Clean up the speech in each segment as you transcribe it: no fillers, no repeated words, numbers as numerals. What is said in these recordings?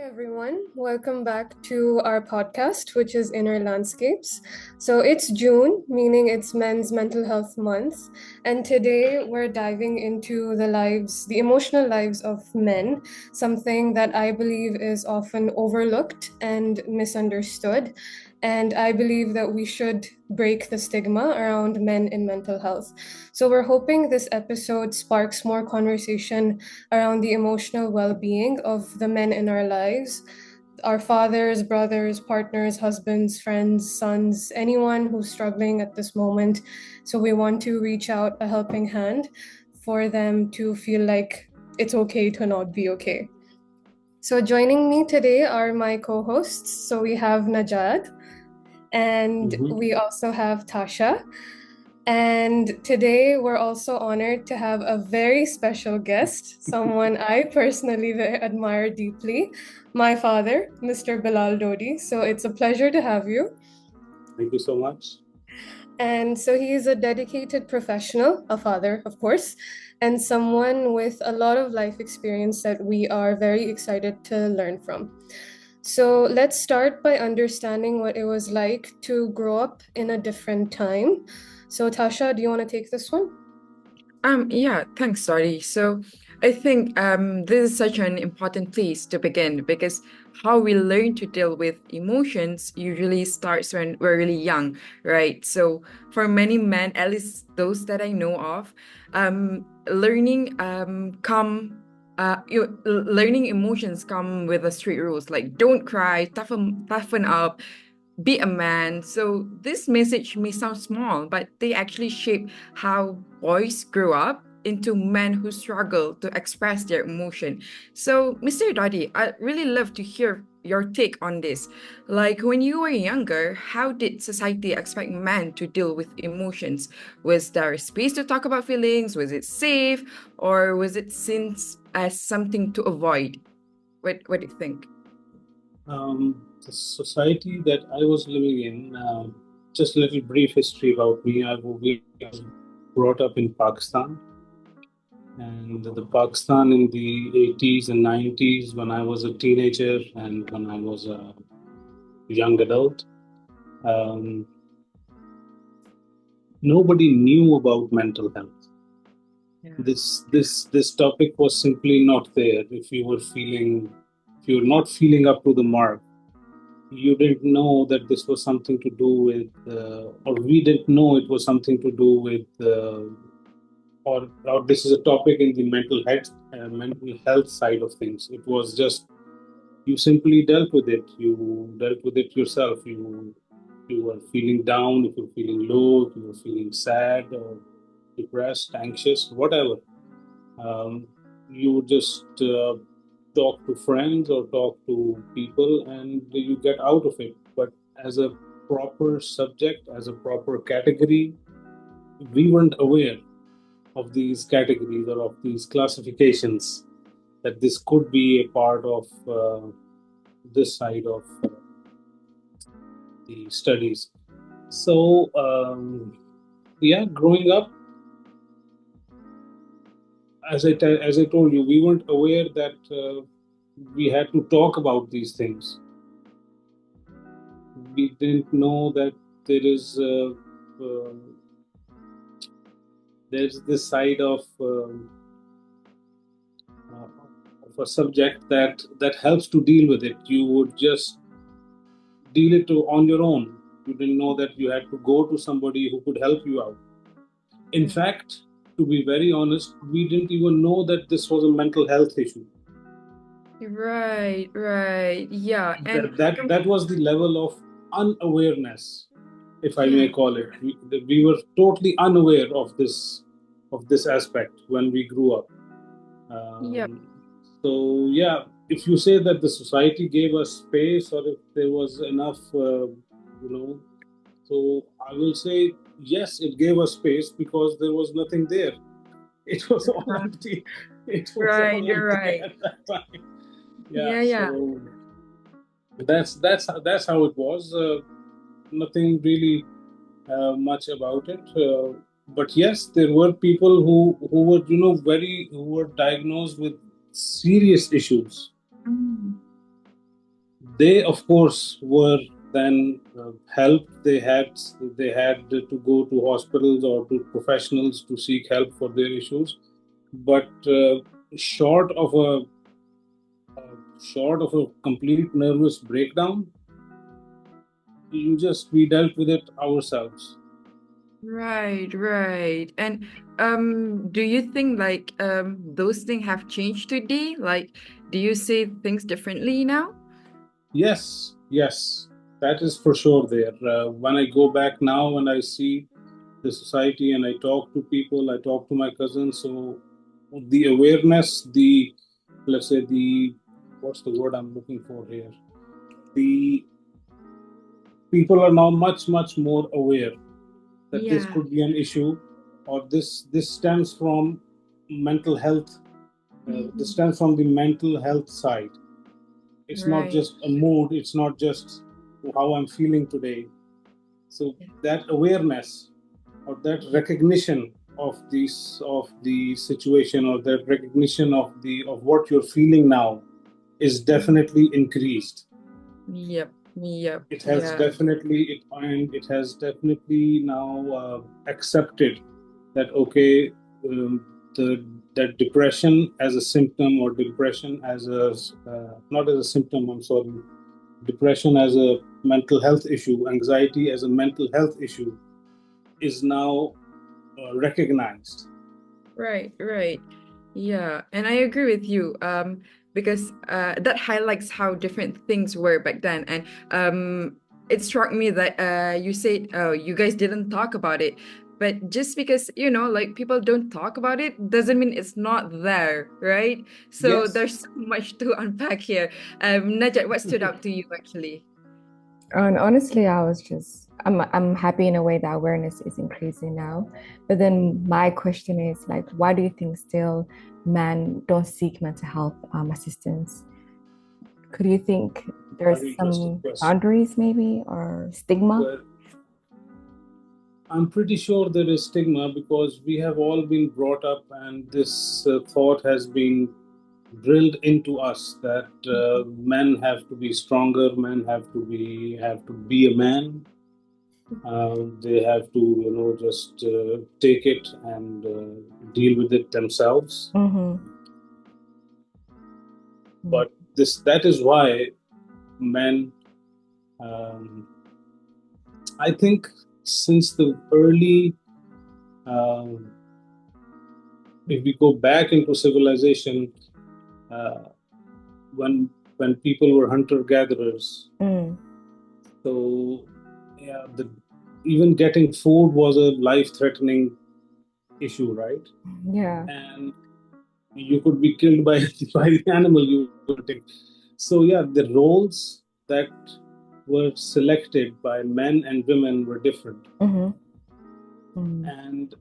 Everyone. Welcome back to our podcast, which is Inner Landscapes. So it's June, meaning it's Men's Mental Health Month. And today we're diving into the emotional lives of men, something that I believe is often overlooked and misunderstood. And I believe that we should break the stigma around men in mental health. So we're hoping this episode sparks more conversation around the emotional well being of the men in our lives, our fathers, brothers, partners, husbands, friends, sons, anyone who's struggling at this moment. So we want to reach out a helping hand for them to feel like it's okay to not be okay. So joining me today are my co hosts. So we have Najad and we also have Tasha. And today we're also honored to have a very special guest, someone I personally admire deeply, my father, Mr. Bilal Dodi. So it's a pleasure to have you. Thank you so much. And so he is a dedicated professional, a father, of course, and someone with a lot of life experience that we are very excited to learn from. So let's start by understanding what it was like to grow up in a different time. So Tasha, do you want to take this one? Yeah, thanks, Sorry. So I think this is such an important place to begin because how we learn to deal with emotions usually starts when we're really young, right? So for many men, at least those that I know of, learning learning emotions come with the strict rules like don't cry, toughen up, be a man. So this message may sound small, but they actually shape how boys grow up into men who struggle to express their emotion. So, Mr. Dodi, I'd really love to hear your take on this. Like when you were younger, how did society expect men to deal with emotions? Was there space to talk about feelings? Was it safe? Or was it seen as something to avoid? What do you think? The society that I was living in, just a little brief history about me. We was brought up in Pakistan, and the Pakistan in the 80s and 90s when I was a teenager and when I was a young adult. Um, Nobody knew about mental health. Yeah. This topic was simply not there. If you were not feeling up to the mark, you didn't know that this was something to do with, or we didn't know it was something to do with, or this is a topic in the mental health side of things. It was just you simply dealt with it. You dealt with it yourself. You were feeling down, if you're feeling low, if you were feeling sad or depressed, anxious, whatever. You would just talk to friends or talk to people and you get out of it. But as a proper subject, as a proper category, we weren't aware of these categories or of these classifications that this could be a part of this side of the studies. So, yeah, growing up, as I told you, we weren't aware that we had to talk about these things. We didn't know that there is uh, there's this side of a subject that helps to deal with it. You would just deal it on your own. You didn't know that you had to go to somebody who could help you out. In fact, to be very honest, we didn't even know that this was a mental health issue. Right. Yeah. And That was the level of unawareness, if I may call it. We were totally unaware of this aspect when we grew up. yep. So yeah, if you say that the society gave us space, or if there was enough, so I will say yes, it gave us space because there was nothing there. It was all empty. It was Right, all you're empty right. at that time. Yeah, Yeah. so that's how it was. Nothing really much about it. But yes, there were people who were who were diagnosed with serious issues. Mm. They, of course, were then helped. They had to go to hospitals or to professionals to seek help for their issues. But short of a short of a complete nervous breakdown, we dealt with it ourselves. Right, right. And do you think like those things have changed today? Like, do you say things differently now? Yes, yes, that is for sure there. When I go back now and I see the society and I talk to people, I talk to my cousins, so the awareness, let's say what's the word I'm looking for here? The people are now much, much more aware that this Yeah, could be an issue, or this stems from mental health. This stems from the mental health side. It's not right. just a mood. It's not just how I'm feeling today. So that awareness or that recognition of the situation, or that recognition of what you're feeling now, is definitely increased. Yep, yep, It has yeah. definitely it and it has definitely now accepted that, okay, the that depression as a symptom, or depression as a not as a symptom, I'm sorry, depression as a mental health issue, anxiety as a mental health issue, is now recognized. Right, right. Yeah, and I agree with you. Because that highlights how different things were back then. And it struck me that you said, oh, you guys didn't talk about it. But just because, like people don't talk about it doesn't mean it's not there, right? So Yes. there's so much to unpack here. Najat, what stood out to you actually? And honestly, I'm happy in a way that awareness is increasing now. But then my question is like, why do you think still men don't seek mental health assistance? Could you think there's Very interesting some question. boundaries maybe or stigma? Well, I'm pretty sure there is stigma, because we have all been brought up, and this thought has been drilled into us that men have to be stronger, men have to be a man. They have to, just take it and deal with it themselves. Mm-hmm. But that is why men, I think, since the early, if we go back into civilization, uh, when people were hunter gatherers, so yeah, even getting food was a life threatening issue, right? Yeah. And you could be killed by the animal you were taking. So yeah, the roles that were selected by men and women were different. And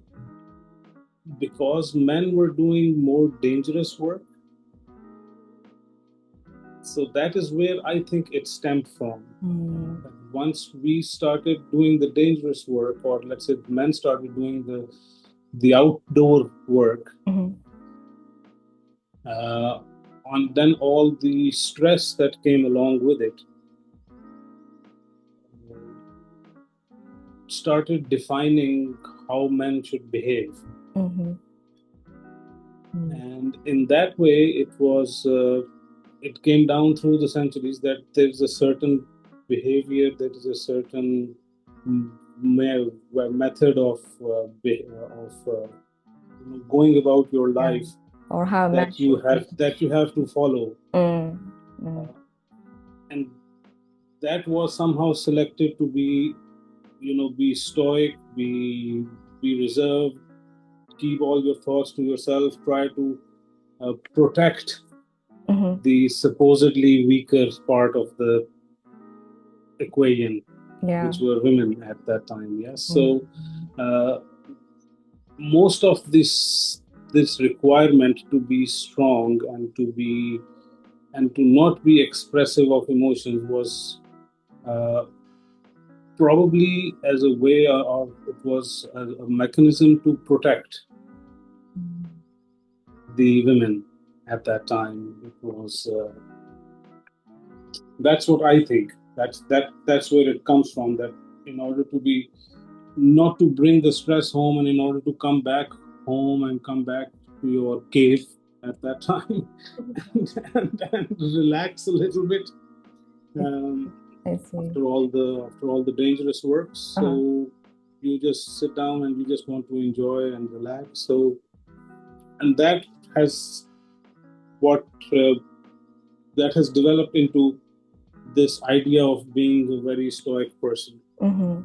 because men were doing more dangerous work, so that is where I think it stemmed from. Once we started doing the dangerous work, or let's say men started doing the outdoor work, and then all the stress that came along with it started defining how men should behave. And in that way, it came down through the centuries that there's a certain behavior, there is a certain method of going about your life, or how that you have to follow. And that was somehow selected to be stoic, be reserved, keep all your thoughts to yourself, try to protect the supposedly weaker part of the equation, which were women at that time. Yes. So most of this requirement to be strong and to not be expressive of emotions was probably as a way of, it was a mechanism to protect the women at that time. It was That's what I think. That's where it comes from. That in order to be not to bring the stress home, and in order to come back home and come back to your cave at that time and relax a little bit I see. after all the dangerous work. So Uh-huh. you just sit down and you just want to enjoy and relax. So, and that has what that has developed into this idea of being a very stoic person. Mm-hmm.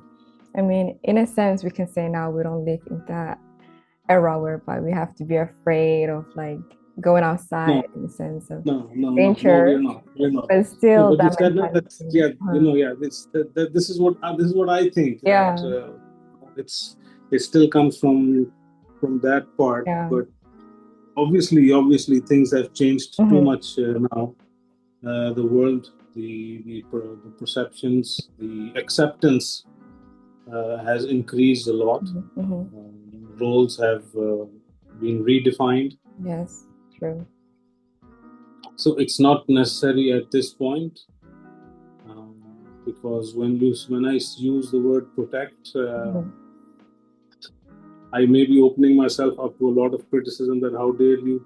I mean, in a sense, we can say now we don't live in that era whereby we have to be afraid of like going No, outside in the sense of no, danger, we're not. We're not. but No, still but you that said no. That's mentality. yeah. This is what I think that Yeah, it's it still comes from that part. yeah. But obviously, things have changed too Mm-hmm. much now. The world, the perceptions, the acceptance has increased a lot. Mm-hmm. Mm-hmm. Roles have been redefined. Yes, true. So it's not necessary at this point, um, because when I use the word protect, Mm-hmm. I may be opening myself up to a lot of criticism that how dare you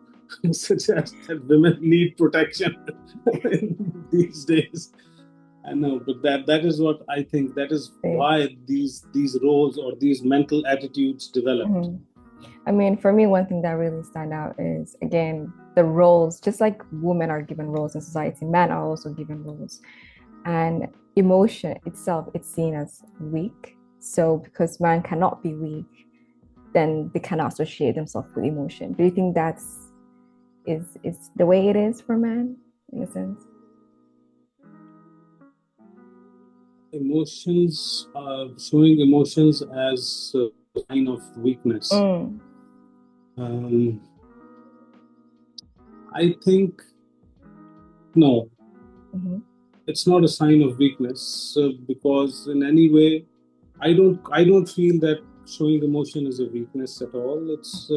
suggest that women need protection these days. I know, but that is what I think. That is See. why these roles or these mental attitudes developed. Mm-hmm. I mean, for me, one thing that really stand out is again the roles. Just like women are given roles in society, men are also given roles, and emotion itself it's seen as weak. So because man cannot be weak, then they cannot associate themselves with emotion. Do you think that's is the way it is for men in a sense? Emotions, showing emotions as a sign of weakness. Mm. Um, I think no, Mm-hmm. it's not a sign of weakness because in any way, I don't feel that showing emotion is a weakness at all. It's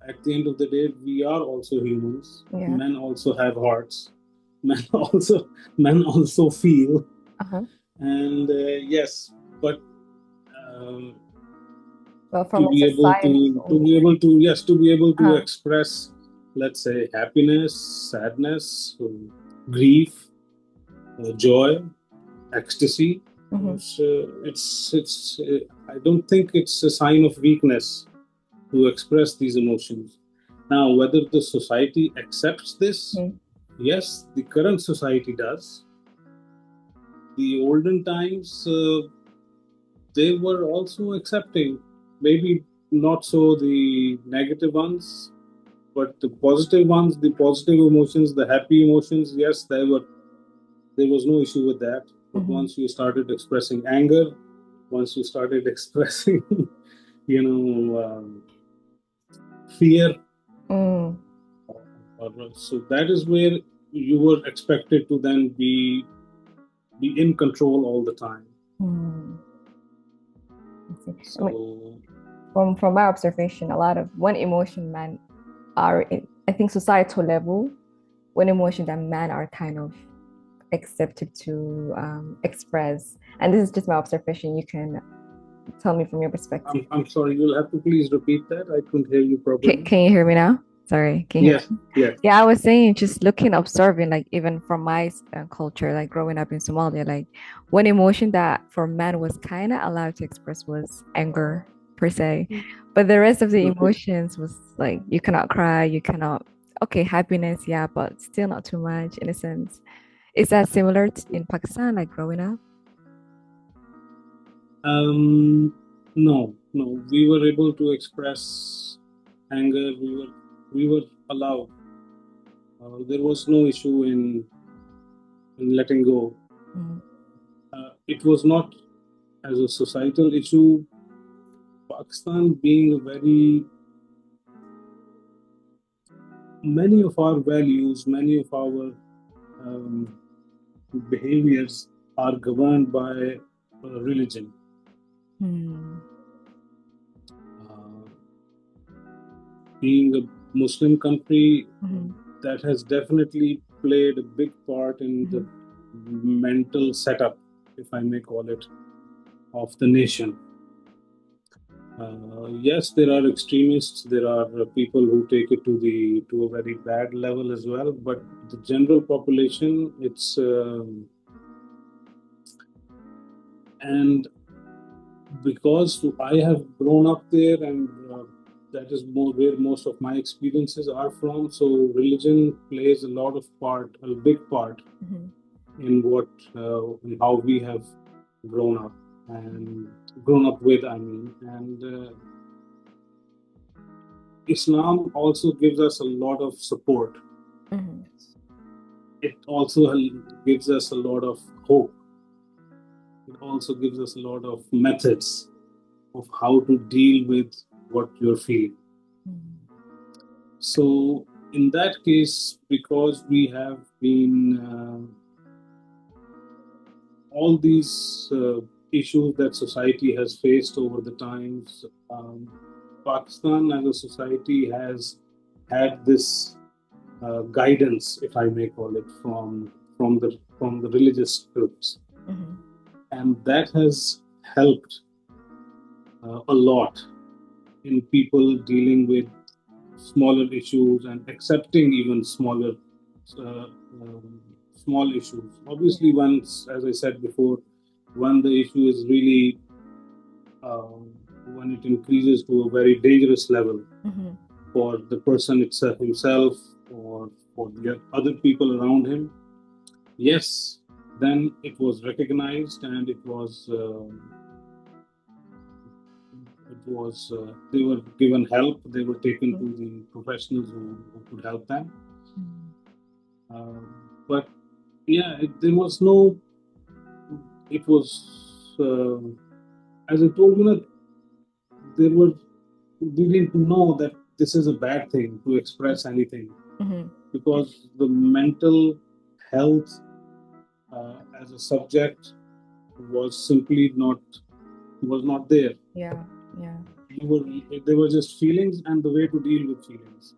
at the end of the day, we are also humans. Yeah. Men also have hearts. Men also men also feel, Uh-huh. and yes, but. Um, Well, to from a be able society to be able to yes to be able to uh-huh. express, let's say, happiness, sadness, grief, joy, ecstasy. Mm-hmm. It's I don't think it's a sign of weakness to express these emotions. Now, whether the society accepts this, Mm-hmm. yes, the current society does. The olden times, they were also accepting, maybe not so the negative ones, but the positive ones, the positive emotions, the happy emotions. Yes, there was no issue with that. But Mm-hmm. once you started expressing anger, once you started expressing, you know, fear, Mm. so that is where you were expected to then be in control all the time. Mm. I see. I mean, So from my observation, a lot of one emotion men are in, I think societal level, one emotion that men are kind of accepted to express. And this is just my observation. You can tell me from your perspective. I'm sorry, you'll have to please repeat that. I couldn't hear you properly. Can you hear me now? Sorry, can you hear Yes, me? yes. Yeah, I was saying, just looking, observing, like even from my culture, like growing up in Somalia, like one emotion that for men was kind of allowed to express was anger per se, but the rest of the Okay. emotions was like you cannot cry, you cannot. Okay, happiness, yeah, but still not too much in a sense. Is that similar in Pakistan, like growing up? No, no. We were able to express anger. We were allowed. There was no issue in letting go. Mm. It was not as a societal issue. Pakistan being a very many of our values, many of our um, behaviors are governed by religion. Mm. Uh, being a Muslim country, Mhm. that has definitely played a big part in the Mhm. mental setup, if I may call it, of the nation. Yes, there are extremists. There are people who take it to a very bad level as well. But the general population, it's and because I have grown up there, and that is where most of my experiences are from. So religion plays a lot of part, a big part in in how we have grown up and grown up with. I mean, and Islam also gives us a lot of support. It also gives us a lot of hope. It also gives us a lot of methods of how to deal with what you're feeling. So in that case, because we have been all these issues that society has faced over the times, Pakistan as a society has had this guidance, if I may call it, from the religious groups, and that has helped a lot in people dealing with smaller issues and accepting even smaller small issues. Obviously, once, as I said before, when the issue is really when it increases to a very dangerous level for the person itself, himself, or for the other people around him, yes, then it was recognized, and it was they were given help. They were taken to the professionals who could help them. But yeah, there was no. It was as I told you, we didn't know that this is a bad thing to express anything, because the mental health as a subject was simply not there. Yeah. They were just feelings and the way to deal with feelings.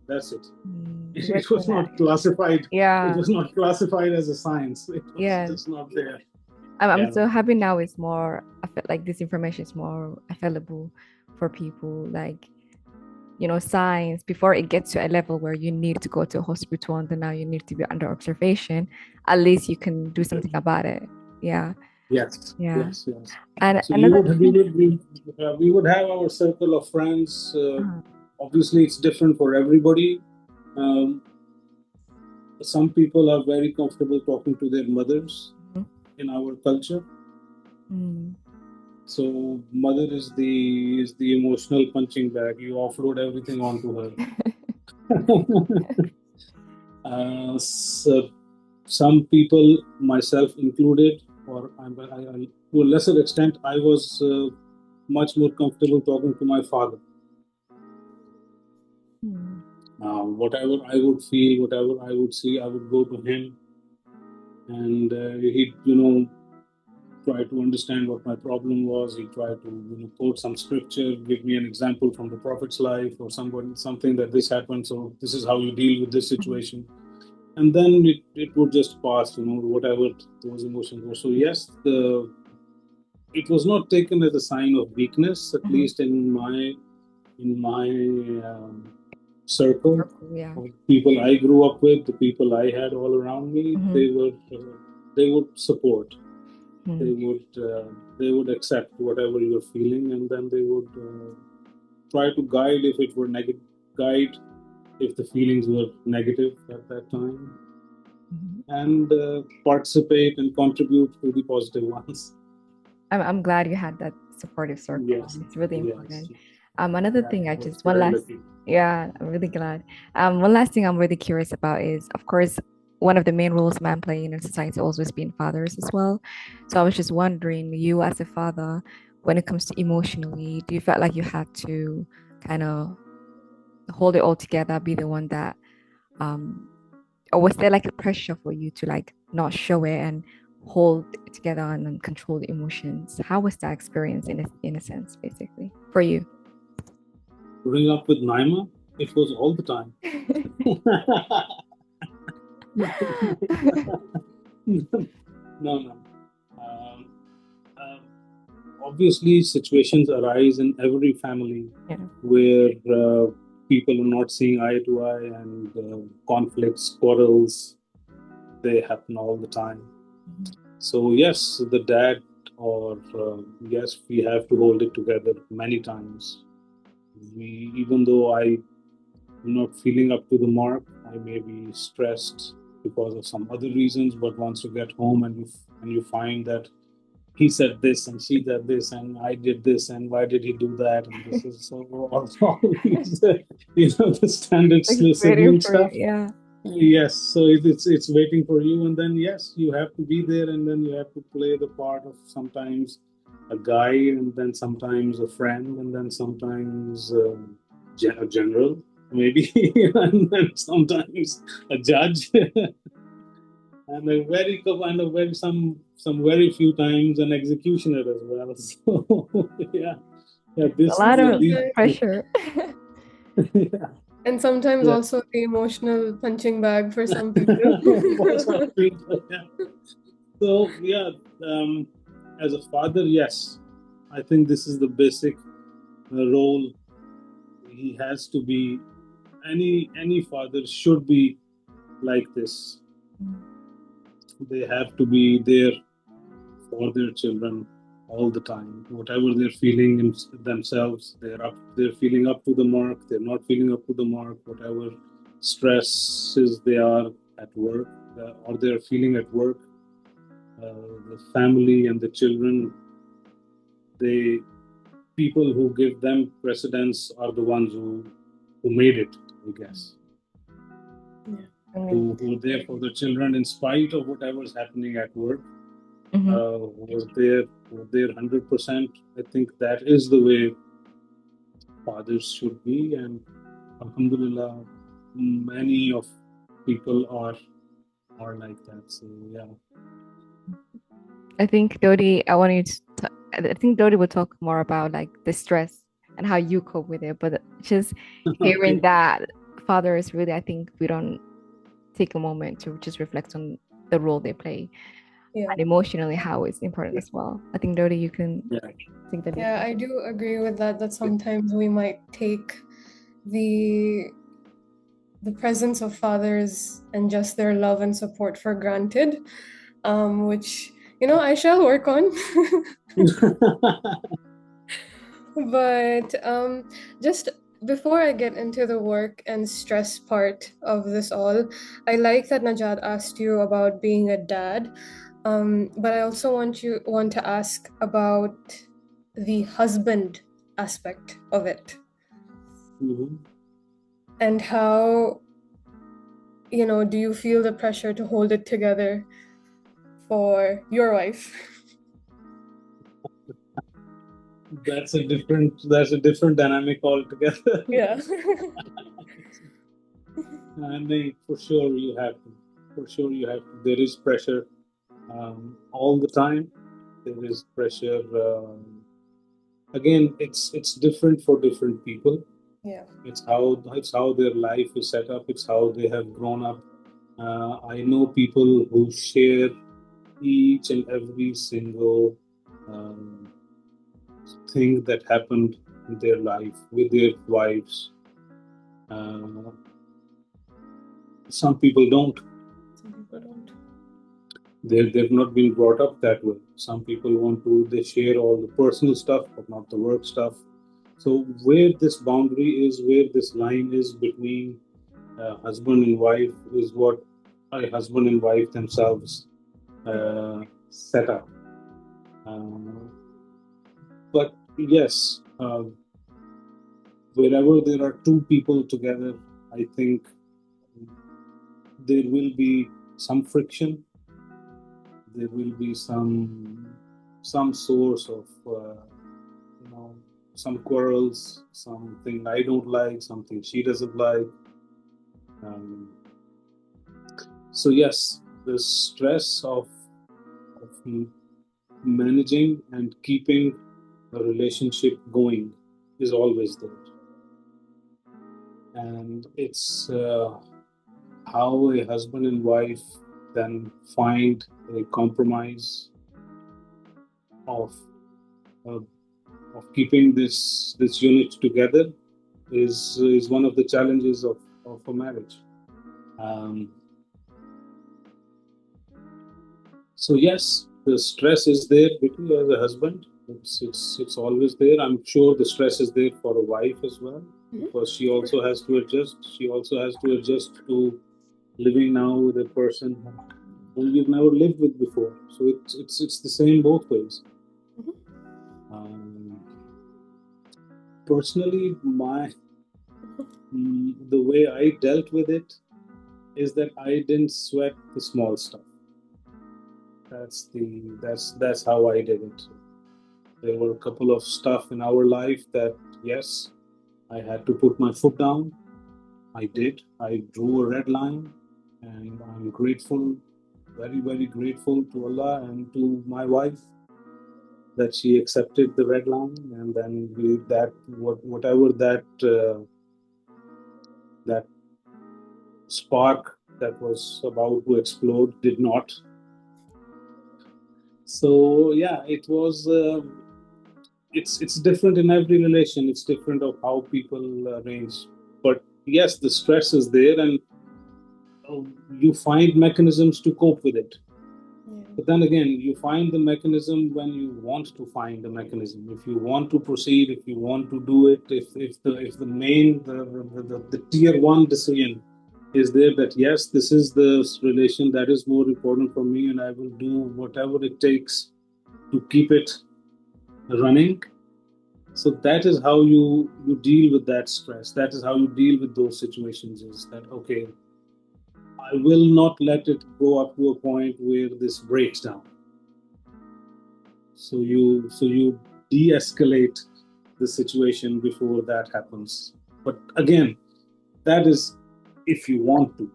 That's it. It was not classified. Yeah. It was not classified as a science. It was just not there. I'm so happy now it's more, I feel like this information is more available for people, like, science, before it gets to a level where you need to go to a hospital and then now you need to be under observation, at least you can do something about it. Yeah. Yes. Yeah. Yes. And so we would have our circle of friends. Obviously, it's different for everybody. Some people are very comfortable talking to their mothers in our culture. So mother is the emotional punching bag. You offload everything onto her. So some people, myself included, or to a lesser extent, I was much more comfortable talking to my father. Whatever I would feel, whatever I would see, I would go to him, and he'd try to understand what my problem was. He'd try to quote some scripture, give me an example from the Prophet's life, or something that this happened, so this is how you deal with this situation. And then it would just pass, whatever those emotions were. So yes, it was not taken as a sign of weakness, at least in my circle. Yeah. Of people I grew up with, the people I had all around me, they would support. They would accept whatever you're feeling, and then they would try to guide if it were negative, guide if the feelings were negative at that time, and participate and contribute to the positive ones. I'm glad you had that supportive circle. Yes. It's really important. Yes. Another thing I'm really glad. One last thing I'm really curious about is, of course, one of the main roles men play in society always being fathers as well. So I was just wondering, you as a father, when it comes to emotionally, do you feel like you had to kind of hold it all together, be the one that, or was there like a pressure for you to like not show it and hold it together and control the emotions? How was that experience in a sense, basically, for you? Growing up with Naima, it was all the time. No. Um, um, Obviously, situations arise in every family Yeah. where people are not seeing eye to eye, and conflicts, quarrels, they happen all the time. So yes, the dad, or yes, we have to hold it together many times. Even though I am not feeling up to the mark, I may be stressed because of some other reasons. But once you get home and you find that he said this and she said this and I did this and why did he do that, and this is so always the standard Like waiting sibling for you. stuff. Yeah. Yes, so it's waiting for you, and then yes, you have to be there, and then you have to play the part of sometimes a guy, and then sometimes a friend, and then sometimes a general, maybe, and then sometimes a judge, and a very some very few times an executioner as well. So yeah, A this lot yeah, of these, Sometimes- pressure. yeah, and sometimes yeah. also the emotional punching bag for some people. For some people, yeah. So yeah, um, as a father, yes, I think this is the basic role. He has to be. Any father should be like this. They have to be there for their children all the time. Whatever they're feeling in themselves, they're feeling up to the mark. They're not feeling up to the mark. Whatever stresses they are at work, or they're feeling at work, the family and the children, they people who give them precedence are the ones who made it, I guess. I mean, Who are there for the children in spite of whatever's happening at work. mhm. Was there 100%. I think that is the way fathers should be, and alhamdulillah, many of people are like that. So yeah. I think Dodi, I think Dodi will talk more about like the stress and how you cope with it. But just hearing Okay. that fathers really, I think we don't take a moment to just reflect on the role they play Yeah. and emotionally how it's important as well. I think Dodi, you can Yeah. take the lead. Yeah, I do agree with that, that sometimes we might take the presence of fathers and just their love and support for granted, which I shall work on. But just before I get into the work and stress part of this all, I like that Najat asked you about being a dad. But I also want to ask about the husband aspect of it, Mhm. and how do you feel the pressure to hold it together for your wife? That's a different dynamic altogether. Yeah. And for sure you have to. For sure you have to. There is pressure all the time. There is pressure. Again, it's different for different people. Yeah. It's how their life is set up. It's how they have grown up. I know people who share each and every single um, thing that happened in their life with their wives. Uh, some people don't. Some people don't. They've not been brought up that way. Some people they share all the personal stuff, but not the work stuff. So where this boundary is, where this line is between husband and wife, is what a husband and wife themselves set up. Uh, but yes, wherever there are two people together, I think there will be some friction. There will be some source of some quarrels, something I don't like, something she doesn't like. Um, so yes, the stress of managing and keeping a relationship going is always there, and it's how a husband and wife then find a compromise of uh, of keeping this unit together is one of the challenges of a marriage. Um, so yes, the stress is there, Vicky, as a husband. It's always there. I'm sure the stress is there for a wife as well, because she also has to adjust. She also has to adjust to living now with a person whom you've never lived with before. So it's the same both ways. Personally, the way I dealt with it is that I didn't sweat the small stuff. That's how I did it. There were a couple of stuff in our life that, yes, I had to put my foot down. I did. I drew a red line, and I'm grateful, very, very grateful to Allah and to my wife that she accepted the red line, and then whatever that spark that was about to explode did not. So yeah, it was. It's different in every relation. It's different of how people arrange. But yes, the stress is there, and you find mechanisms to cope with it. But then again, you find the mechanism when you want to find the mechanism. If you want to proceed, if you want to do it, if the main the tier one decision is there that yes, this is the relation that is more important for me, and I will do whatever it takes to keep it running. So that is how you deal with that stress. That is how you deal with those situations. Is that okay? I will not let it go up to a point where this breaks down. So you de-escalate the situation before that happens. But again, that is if you want to.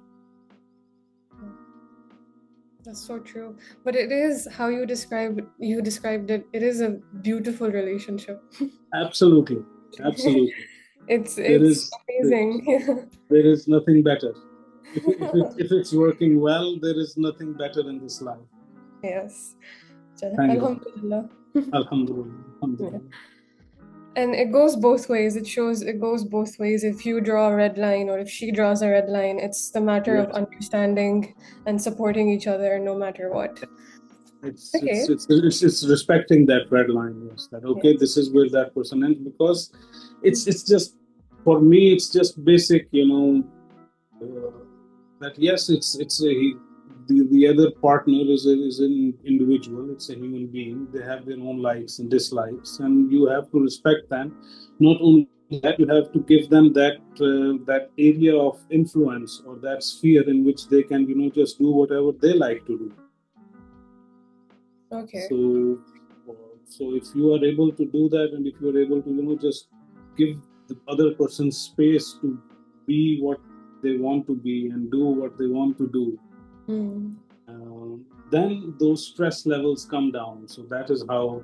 That's so true. But it is how you described it. It is a beautiful relationship. Absolutely. It's amazing. There is nothing better. If it's working well, there is nothing better in this life. Yes. Thank you. Alhamdulillah. Alhamdulillah. And it goes both ways. It goes both ways. If you draw a red line or if she draws a red line, it's the matter of understanding and supporting each other no matter what. It's respecting that red line. Yes, that okay. Yes. This is where that person ends, because it's just, for me, it's just basic. That yes, the other partner is an individual. It's a human being. They have their own likes and dislikes, and you have to respect them. Not only that, you have to give them that area of influence or that sphere in which they can just do whatever they like to do. Okay. So if you are able to do that, and if you are able to just give the other person space to be what they want to be and do what they want to do, then those stress levels come down. So that is how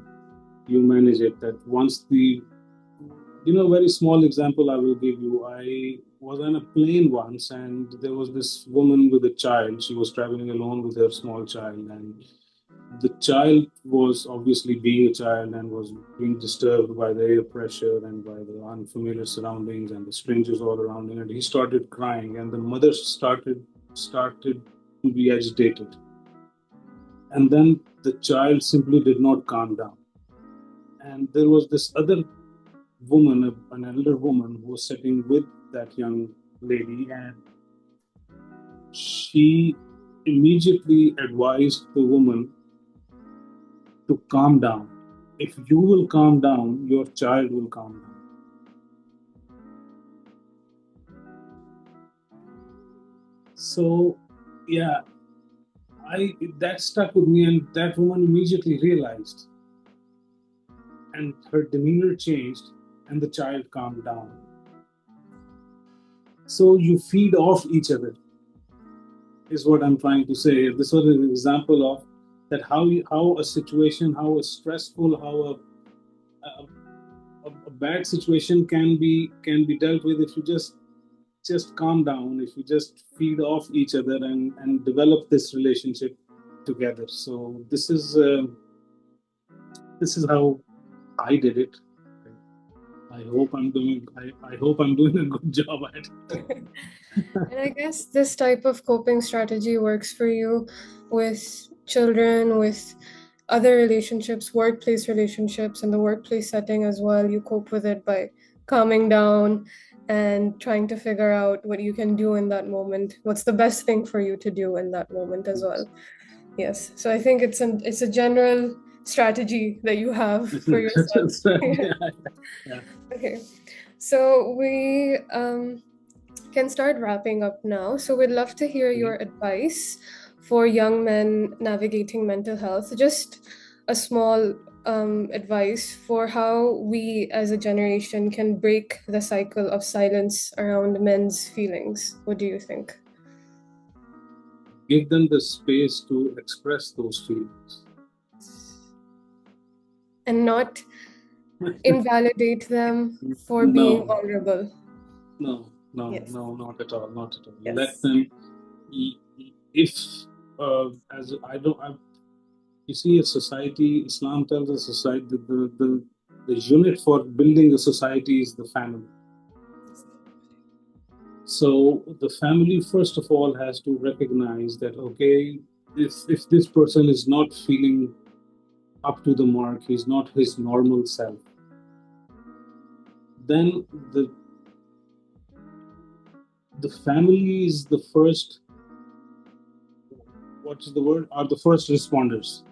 you manage it. That once very small example I will give you. I was on a plane once, and there was this woman with a child. She was traveling alone with her small child, and the child was obviously being a child and was being disturbed by the air pressure and by the unfamiliar surroundings and the strangers all around him. And he started crying, and the mother started to be agitated. And then the child simply did not calm down. And there was this other woman, an elder woman, who was sitting with that young lady, and she immediately advised the woman to calm down. If you will calm down, your child will calm down. So, yeah, that stuck with me, and that woman immediately realized, and her demeanor changed, and the child calmed down. So you feed off each other, is what I'm trying to say. This was an example of that how a situation, how a stressful, how a bad situation can be dealt with if you just just calm down, if you just feed off each other and develop this relationship together. So this is how I did it. I hope I'm doing a good job at it. And I guess this type of coping strategy works for you with children, with other relationships, workplace relationships, in the workplace setting as well. You cope with it by calming down and trying to figure out what you can do in that moment. What's the best thing for you to do in that moment as well? Yes. So I think it's a general strategy that you have for yourself. Yeah. Okay. So we can start wrapping up now. So we'd love to hear your advice for young men navigating mental health. Just a small advice for how we as a generation can break the cycle of silence around men's feelings. What do you think? Give them the space to express those feelings. And not invalidate them for being No, vulnerable. not at all, not at all. Yes. Let them, if as I don't, you see, a society, Islam tells a society that the unit for building a society is the family. So the family, first of all, has to recognize that, okay, if this person is not feeling up to the mark, he's not his normal self, then the family is the first, what is the word, are the first responders.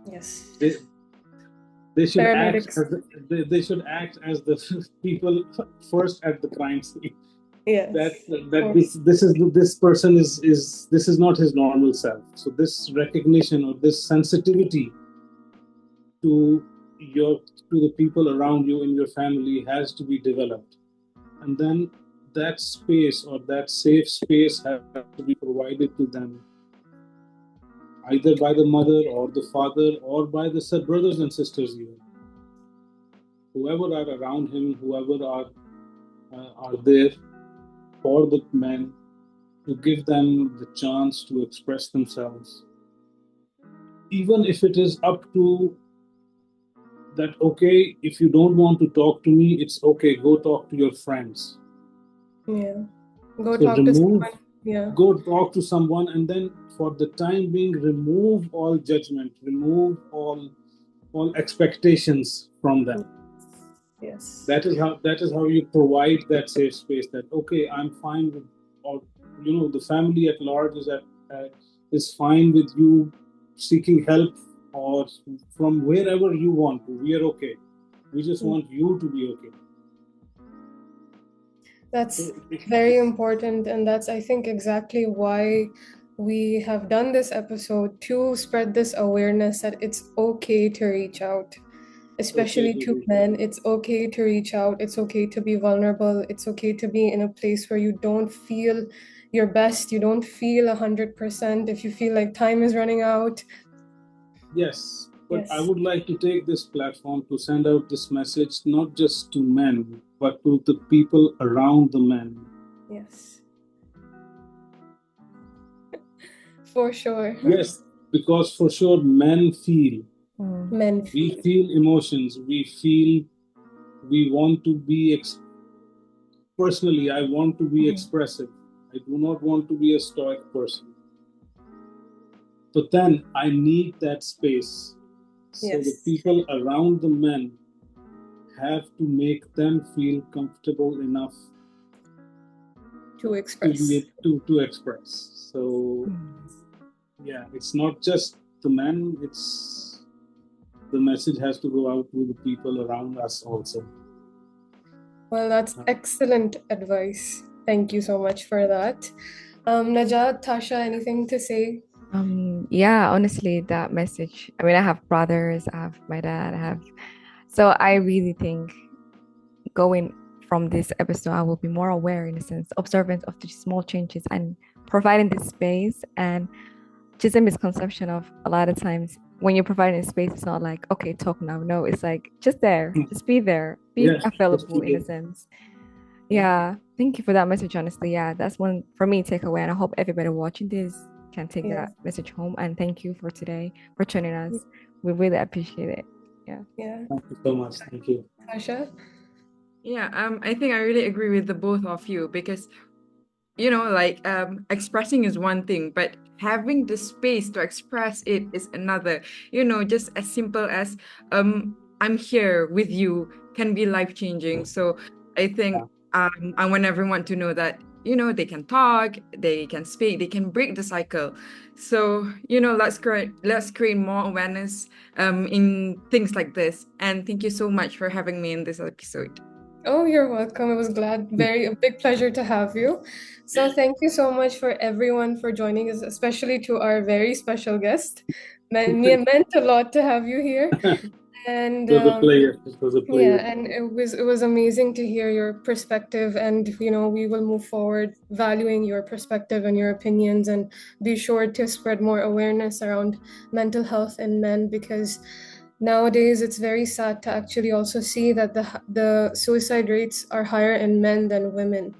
Yes. They should Paramedics. they should act as the people first at the crime scene. Yes. That this person is this is not his normal self. So this recognition or this sensitivity to the people around you in your family has to be developed, and then that space or that safe space has to be provided to them, either by the mother or the father or by the brothers and sisters, even whoever are around him, whoever are there for the men, to give them the chance to express themselves, even if it is up to that, okay, if you don't want to talk to me, it's okay, go talk to your friends. Yeah. Go talk to someone, and then for the time being, remove all judgment, remove all expectations from them. Yes. That is how you provide that safe space, that, okay, I'm fine with, or the family at large is fine with you seeking help or from wherever you want to. We are okay. We just want you to be okay. That's very important, and that's, I think, exactly why we have done this episode, to spread this awareness that it's okay to reach out, especially to men. It's okay to reach out. It's okay to be vulnerable. It's okay to be in a place where you don't feel your best. You don't feel 100%. If you feel like time is running out. Yes, but I would like to take this platform to send out this message, not just to men, but to the people around the men. Yes. For sure. Yes, because for sure men feel. We feel emotions. We want to be, personally, I want to be expressive. I do not want to be a stoic person. But then I need that space. So the people around the men have to make them feel comfortable enough to express. To express. So yeah, it's not just the men, it's the message has to go out to the people around us also. Well, that's excellent advice. Thank you so much for that. Najat, Tasha, anything to say? Yeah, honestly, that message. I mean, I have brothers, I have my dad, so I really think going from this episode, I will be more aware, in a sense, observant of the small changes and providing this space. And just a misconception of a lot of times when you're providing a space, it's not like, okay, talk now. No, it's like just there, just be there, be available in a sense. Yeah. Thank you for that message, honestly. Yeah, that's one for me takeaway. And I hope everybody watching this can take Yeah. that message home. And thank you for today, for joining us. We really appreciate it. Yeah. Yeah. Thank you so much. Thank you. Tasha? Yeah, I think I really agree with the both of you because like expressing is one thing, but having the space to express it is another. Just as simple as I'm here with you can be life changing. So I think I want everyone to know that they can talk, they can speak, they can break the cycle. So let's create more awareness in things like this. And thank you so much for having me in this episode. Oh, you're welcome. It was a big pleasure to have you. So thank you so much for everyone for joining us, especially to our very special guest. Meant a lot to have you here. And It was a pleasure. It was a yeah, pleasure. and it was amazing to hear your perspective, and we will move forward valuing your perspective and your opinions, and be sure to spread more awareness around mental health in men, because nowadays it's very sad to actually also see that the suicide rates are higher in men than women,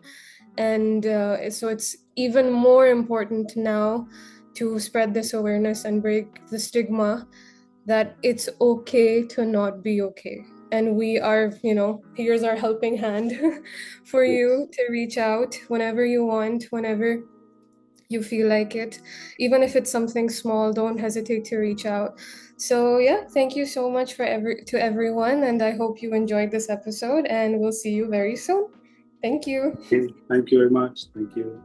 and so it's even more important now to spread this awareness and break the stigma that it's okay to not be okay. And we are, here's our helping hand for you to reach out whenever you want, whenever you feel like it. Even if it's something small, don't hesitate to reach out. So yeah, thank you so much to everyone, and I hope you enjoyed this episode, and we'll see you very soon. Thank you. Thank you very much. Thank you.